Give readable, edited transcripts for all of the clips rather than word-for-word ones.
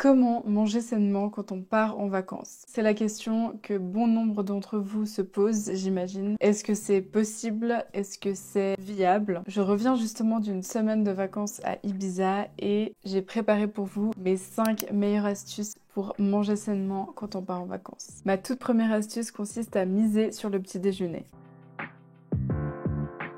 Comment manger sainement quand on part en vacances? C'est la question que bon nombre d'entre vous se posent, j'imagine. Est-ce que c'est possible? Est-ce que c'est viable? Je reviens justement d'une semaine de vacances à Ibiza et j'ai préparé pour vous mes 5 meilleures astuces pour manger sainement quand on part en vacances. Ma toute première astuce consiste à miser sur le petit déjeuner.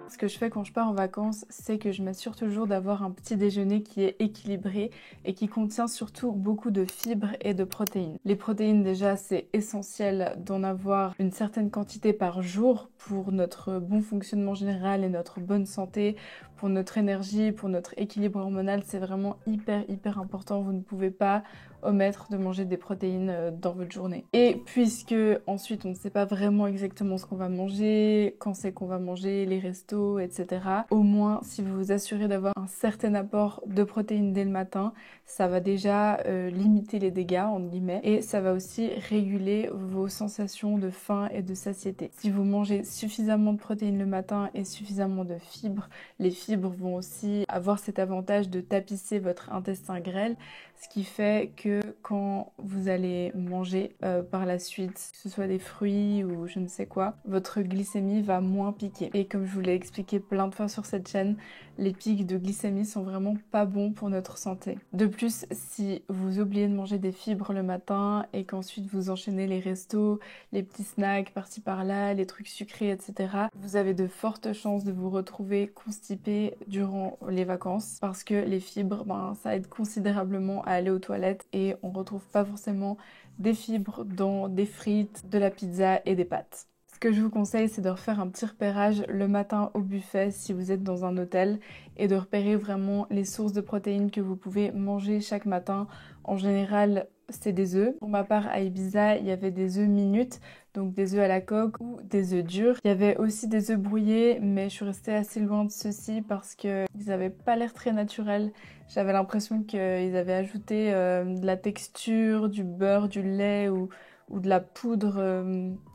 Ce que je fais quand je pars en vacances, c'est que je m'assure toujours d'avoir un petit déjeuner qui est équilibré et qui contient surtout beaucoup de fibres et de protéines. Les protéines déjà, c'est essentiel d'en avoir une certaine quantité par jour pour notre bon fonctionnement général et notre bonne santé, pour notre énergie, pour notre équilibre hormonal. C'est vraiment hyper important. Vous ne pouvez pas omettre de manger des protéines dans votre journée. Et puisque ensuite on ne sait pas vraiment exactement ce qu'on va manger, quand c'est qu'on va manger, les restos, etc. Au moins, si vous vous assurez d'avoir un certain apport de protéines dès le matin, ça va déjà limiter les dégâts, entre guillemets, et ça va aussi réguler vos sensations de faim et de satiété. Si vous mangez suffisamment de protéines le matin et suffisamment de fibres, les fibres vont aussi avoir cet avantage de tapisser votre intestin grêle, ce qui fait que quand vous allez manger par la suite, que ce soit des fruits ou je ne sais quoi, votre glycémie va moins piquer. Et comme je vous l'ai expliqué plein de fois sur cette chaîne, les pics de glycémie sont vraiment pas bons pour notre santé. De plus, si vous oubliez de manger des fibres le matin et qu'ensuite vous enchaînez les restos, les petits snacks par-ci par-là, les trucs sucrés, etc., vous avez de fortes chances de vous retrouver constipé durant les vacances parce que les fibres, ça aide considérablement à aller aux toilettes et on retrouve pas forcément des fibres dans des frites, de la pizza et des pâtes. Ce que je vous conseille, c'est de refaire un petit repérage le matin au buffet si vous êtes dans un hôtel et de repérer vraiment les sources de protéines que vous pouvez manger chaque matin. En général, c'est des œufs. Pour ma part, à Ibiza, il y avait des œufs minutes, donc des œufs à la coque ou des œufs durs. Il y avait aussi des œufs brouillés, mais je suis restée assez loin de ceux-ci parce qu'ils n'avaient pas l'air très naturels. J'avais l'impression qu'ils avaient ajouté de la texture, du beurre, du lait ou de la poudre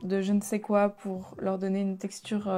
de je ne sais quoi pour leur donner une texture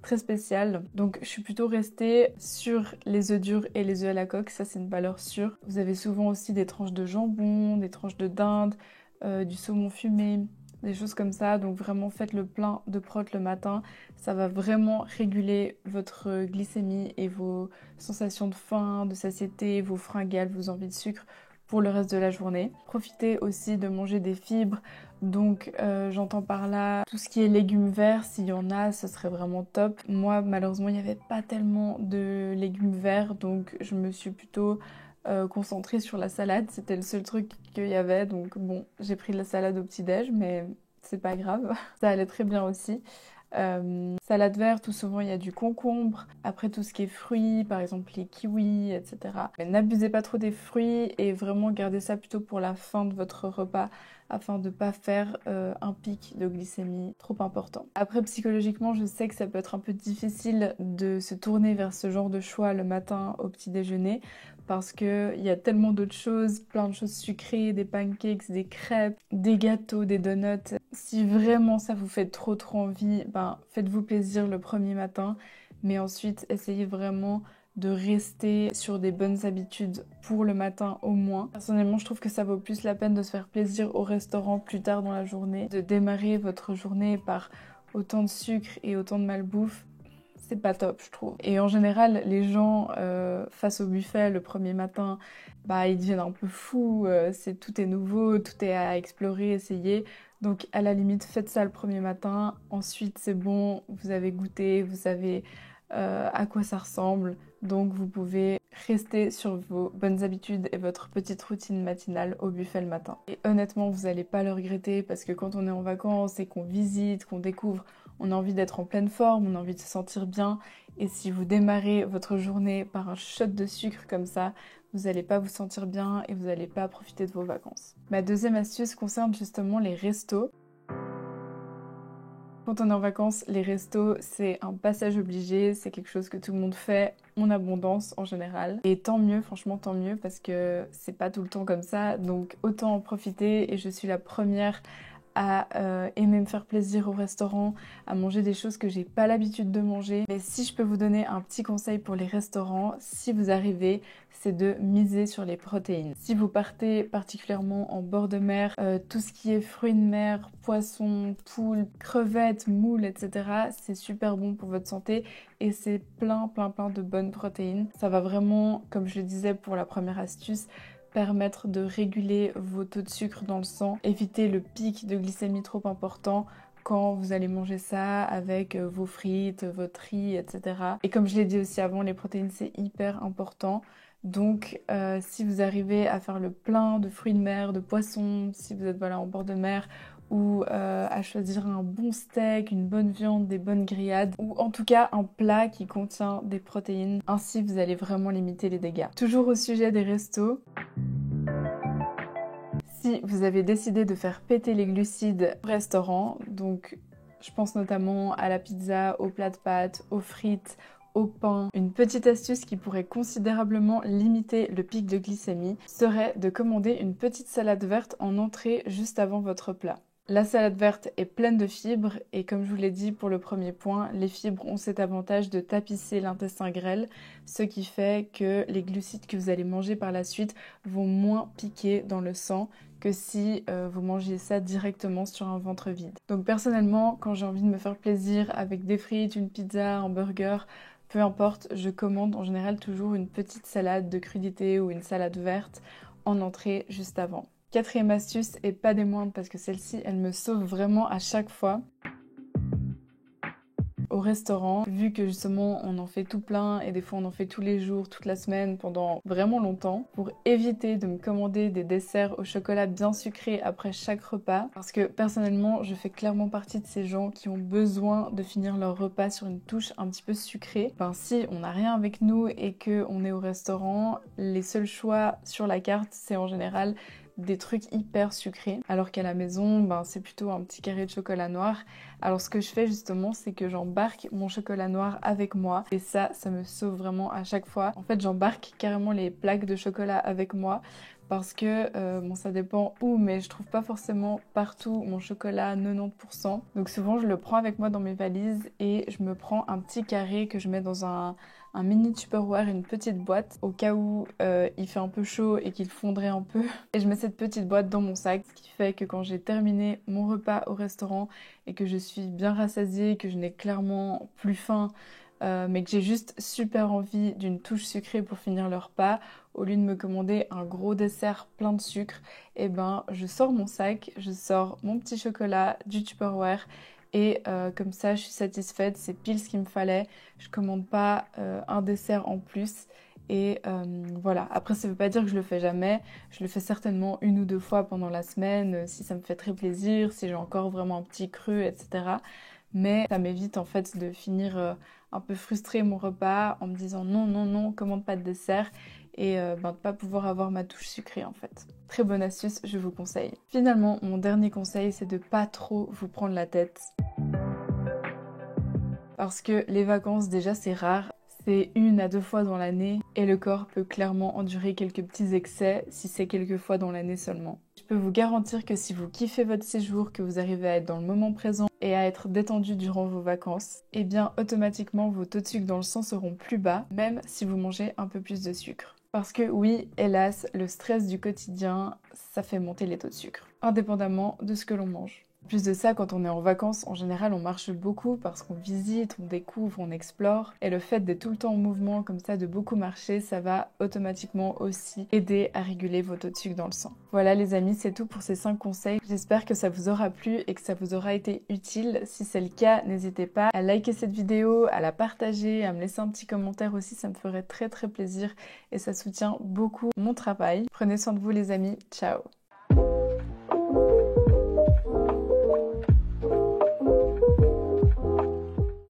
très spéciale. Donc je suis plutôt restée sur les œufs durs et les œufs à la coque, ça c'est une valeur sûre. Vous avez souvent aussi des tranches de jambon, des tranches de dinde, du saumon fumé, des choses comme ça. Donc vraiment faites le plein de prot le matin, ça va vraiment réguler votre glycémie et vos sensations de faim, de satiété, vos fringales, vos envies de sucre pour le reste de la journée. Profitez aussi de manger des fibres, donc j'entends par là tout ce qui est légumes verts, s'il y en a, ce serait vraiment top. Moi malheureusement il n'y avait pas tellement de légumes verts, donc je me suis plutôt concentrée sur la salade, c'était le seul truc qu'il y avait, donc bon, j'ai pris de la salade au petit-déj, mais c'est pas grave, ça allait très bien aussi. Salade verte, tout souvent il y a du concombre. Après tout ce qui est fruits, par exemple les kiwis, etc. Mais n'abusez pas trop des fruits et vraiment gardez ça plutôt pour la fin de votre repas afin de ne pas faire un pic de glycémie trop important. Après psychologiquement, je sais que ça peut être un peu difficile de se tourner vers ce genre de choix le matin au petit déjeuner parce qu'il y a tellement d'autres choses, plein de choses sucrées, des pancakes, des crêpes, des gâteaux, des donuts. Si vraiment ça vous fait trop envie, faites-vous plaisir le premier matin, mais ensuite essayez vraiment de rester sur des bonnes habitudes pour le matin au moins. Personnellement, je trouve que ça vaut plus la peine de se faire plaisir au restaurant plus tard dans la journée, de démarrer votre journée par autant de sucre et autant de malbouffe. C'est pas top, je trouve. Et en général, les gens face au buffet le premier matin, ils deviennent un peu fous. Tout est nouveau, tout est à explorer, essayer. Donc à la limite, faites ça le premier matin. Ensuite, c'est bon, vous avez goûté, vous savez à quoi ça ressemble. Donc vous pouvez rester sur vos bonnes habitudes et votre petite routine matinale au buffet le matin. Et honnêtement, vous n'allez pas le regretter parce que quand on est en vacances et qu'on visite, qu'on découvre, on a envie d'être en pleine forme, on a envie de se sentir bien. Et si vous démarrez votre journée par un shot de sucre comme ça, vous n'allez pas vous sentir bien et vous n'allez pas profiter de vos vacances. Ma deuxième astuce concerne justement les restos. Quand on est en vacances, les restos, c'est un passage obligé, c'est quelque chose que tout le monde fait en abondance en général. Et tant mieux, franchement tant mieux, parce que c'est pas tout le temps comme ça, donc autant en profiter et je suis la première à aimer me faire plaisir au restaurant, à manger des choses que j'ai pas l'habitude de manger. Mais si je peux vous donner un petit conseil pour les restaurants, si vous arrivez, c'est de miser sur les protéines. Si vous partez particulièrement en bord de mer, tout ce qui est fruits de mer, poissons, poules, crevettes, moules, etc., c'est super bon pour votre santé et c'est plein de bonnes protéines. Ça va vraiment, comme je le disais pour la première astuce, permettre de réguler vos taux de sucre dans le sang, éviter le pic de glycémie trop important quand vous allez manger ça avec vos frites, votre riz, etc. Et comme je l'ai dit aussi avant, les protéines c'est hyper important. Donc si vous arrivez à faire le plein de fruits de mer, de poissons, si vous êtes voilà, en bord de mer, ou à choisir un bon steak, une bonne viande, des bonnes grillades, ou en tout cas un plat qui contient des protéines. Ainsi vous allez vraiment limiter les dégâts. Toujours au sujet des restos, si vous avez décidé de faire péter les glucides au restaurant, donc je pense notamment à la pizza, aux plats de pâtes, aux frites, au pain. Une petite astuce qui pourrait considérablement limiter le pic de glycémie serait de commander une petite salade verte en entrée juste avant votre plat. La salade verte est pleine de fibres et comme je vous l'ai dit pour le premier point, les fibres ont cet avantage de tapisser l'intestin grêle, ce qui fait que les glucides que vous allez manger par la suite vont moins piquer dans le sang que si vous mangiez ça directement sur un ventre vide. Donc personnellement, quand j'ai envie de me faire plaisir avec des frites, une pizza, un burger, peu importe, je commande en général toujours une petite salade de crudités ou une salade verte en entrée juste avant. Quatrième astuce, et pas des moindres parce que celle-ci, elle me sauve vraiment à chaque fois. Au restaurant, vu que justement on en fait tout plein et des fois on en fait tous les jours, toute la semaine, pendant vraiment longtemps, pour éviter de me commander des desserts au chocolat bien sucrés après chaque repas, parce que personnellement je fais clairement partie de ces gens qui ont besoin de finir leur repas sur une touche un petit peu sucrée. Ben si on n'a rien avec nous et qu'on est au restaurant, les seuls choix sur la carte c'est en général des trucs hyper sucrés, alors qu'à la maison, ben, c'est plutôt un petit carré de chocolat noir. Alors ce que je fais justement, c'est que j'embarque mon chocolat noir avec moi et ça me sauve vraiment à chaque fois. En fait, j'embarque carrément les plaques de chocolat avec moi parce que, bon ça dépend où, mais je trouve pas forcément partout mon chocolat à 90%. Donc souvent je le prends avec moi dans mes valises et je me prends un petit carré que je mets dans un mini Tupperware, une petite boîte, au cas où il fait un peu chaud et qu'il fondrait un peu. Et je mets cette petite boîte dans mon sac, ce qui fait que quand j'ai terminé mon repas au restaurant et que je suis bien rassasiée, que je n'ai clairement plus faim, mais que j'ai juste super envie d'une touche sucrée pour finir le repas, au lieu de me commander un gros dessert plein de sucre, et ben je sors mon sac, je sors mon petit chocolat du Tupperware et comme ça je suis satisfaite, c'est pile ce qu'il me fallait, je commande pas un dessert en plus et voilà. Après ça veut pas dire que je le fais jamais, je le fais certainement une ou deux fois pendant la semaine si ça me fait très plaisir, si j'ai encore vraiment un petit creux, etc. Mais ça m'évite en fait de finir un peu frustrée mon repas en me disant non, commande pas de dessert et ben, de pas pouvoir avoir ma touche sucrée en fait. Très bonne astuce, je vous conseille. Finalement, mon dernier conseil, c'est de pas trop vous prendre la tête. Parce que les vacances, déjà, c'est rare. C'est 1 à 2 fois dans l'année et le corps peut clairement endurer quelques petits excès si c'est quelques fois dans l'année seulement. Je peux vous garantir que si vous kiffez votre séjour, que vous arrivez à être dans le moment présent et à être détendu durant vos vacances, eh bien automatiquement vos taux de sucre dans le sang seront plus bas, même si vous mangez un peu plus de sucre. Parce que oui, hélas, le stress du quotidien, ça fait monter les taux de sucre, indépendamment de ce que l'on mange. En plus de ça, quand on est en vacances, en général, on marche beaucoup parce qu'on visite, on découvre, on explore. Et le fait d'être tout le temps en mouvement comme ça, de beaucoup marcher, ça va automatiquement aussi aider à réguler vos taux de sucre dans le sang. Voilà les amis, c'est tout pour ces 5 conseils. J'espère que ça vous aura plu et que ça vous aura été utile. Si c'est le cas, n'hésitez pas à liker cette vidéo, à la partager, à me laisser un petit commentaire aussi, ça me ferait très plaisir et ça soutient beaucoup mon travail. Prenez soin de vous les amis, ciao!